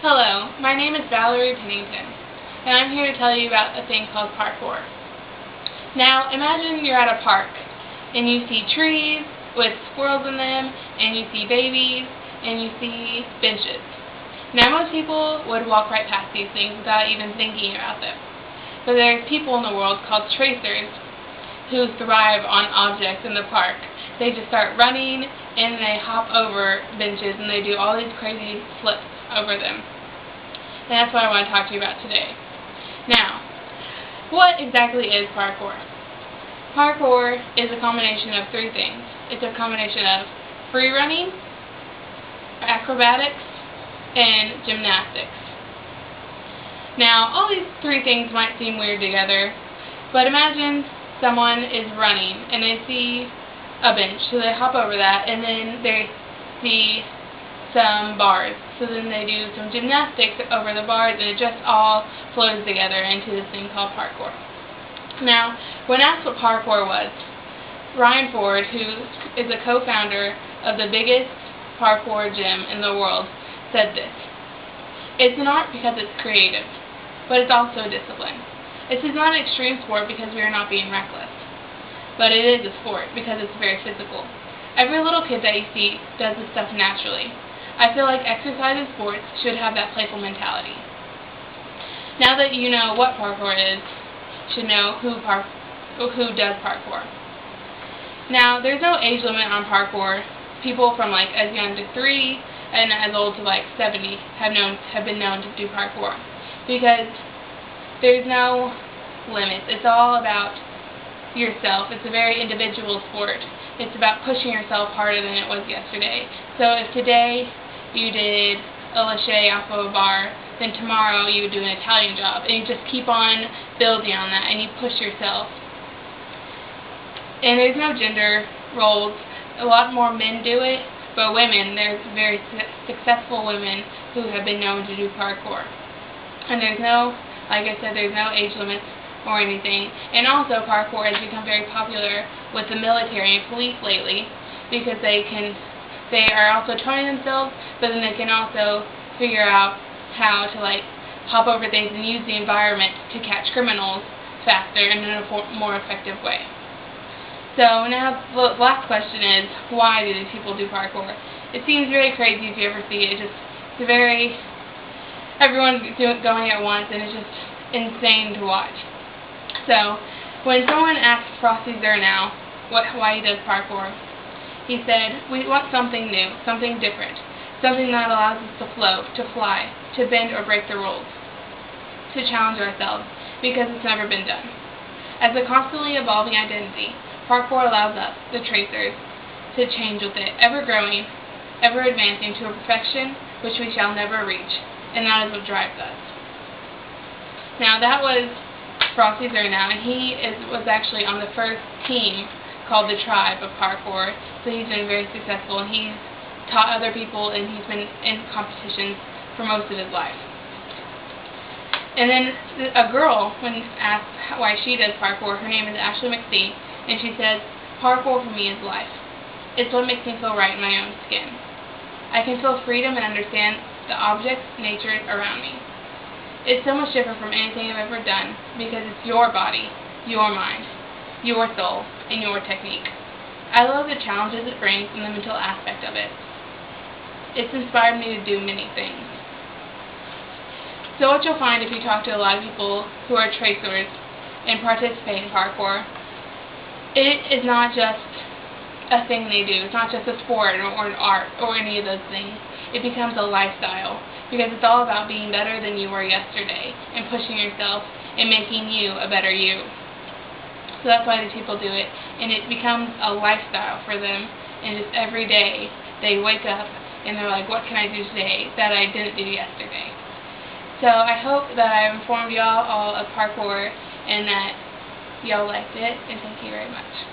Hello, my name is Valerie Pennington, and I'm here to tell you about a thing called parkour. Now, imagine you're at a park, and you see trees with squirrels in them, and you see babies, and you see benches. Now, most people would walk right past these things without even thinking about them. But there's people in the world called tracers who thrive on objects in the park. They just start running, and they hop over benches, and they do all these crazy flips over them. And that's what I want to talk to you about today. Now, what exactly is parkour? Parkour is a combination of three things. It's a combination of free running, acrobatics, and gymnastics. Now, all these three things might seem weird together, but imagine someone is running and they see a bench, so they hop over that, and then they see some bars, so then they do some gymnastics over the bars, and it just all flows together into this thing called parkour. Now, when asked what parkour was, Ryan Ford, who is a co-founder of the biggest parkour gym in the world, said this: "It's an art because it's creative, but it's also a discipline. This is not an extreme sport because we are not being reckless, but it is a sport because it's very physical. Every little kid that you see does this stuff naturally. I feel like exercise and sports should have that playful mentality." Now that you know what parkour is, you should know who does parkour. Now, there's no age limit on parkour. People from like as young as 3 and as old to like 70 have been known to do parkour, because there's no limits. It's all about yourself. It's a very individual sport. It's about pushing yourself harder than it was yesterday. So if today you did a lache off of a bar, then tomorrow you would do an Italian job, and you just keep on building on that, and you push yourself. And there's no gender roles. A lot more men do it, but women, there's very successful women who have been known to do parkour. And there's no, like I said, there's no age limits or anything. And also parkour has become very popular with the military and police lately, because they are also training themselves, but then they can also figure out how to like hop over things and use the environment to catch criminals faster and in a more effective way. So now the last question is, why do these people do parkour? It seems very crazy if you ever see it. It's very, everyone's going at once, and it's just insane to watch. So when someone asked Frosty Zernow why he does parkour, he said, "We want something new, something different, something that allows us to float, to fly, to bend or break the rules, to challenge ourselves, because it's never been done. As a constantly evolving identity, parkour allows us, the tracers, to change with it, ever growing, ever advancing to a perfection which we shall never reach, and that is what drives us." Now, that was Frosty Zernow, and he was actually on the first team called the Tribe of Parkour, so he's been very successful, and he's taught other people, and he's been in competitions for most of his life. And then a girl, when asked why she does parkour, her name is Ashley McSee, and she says, "Parkour for me is life. It's what makes me feel right in my own skin. I can feel freedom and understand the objects, nature around me. It's so much different from anything I've ever done, because it's your body, your mind, your soul, and your technique. I love the challenges it brings and the mental aspect of it. It's inspired me to do many things." So what you'll find if you talk to a lot of people who are tracers and participate in parkour, it is not just a thing they do. It's not just a sport or an art or any of those things. It becomes a lifestyle, because it's all about being better than you were yesterday and pushing yourself and making you a better you. So that's why these people do it, and it becomes a lifestyle for them, and just every day they wake up and they're like, what can I do today that I didn't do yesterday? So I hope that I informed y'all all of parkour and that y'all liked it, and thank you very much.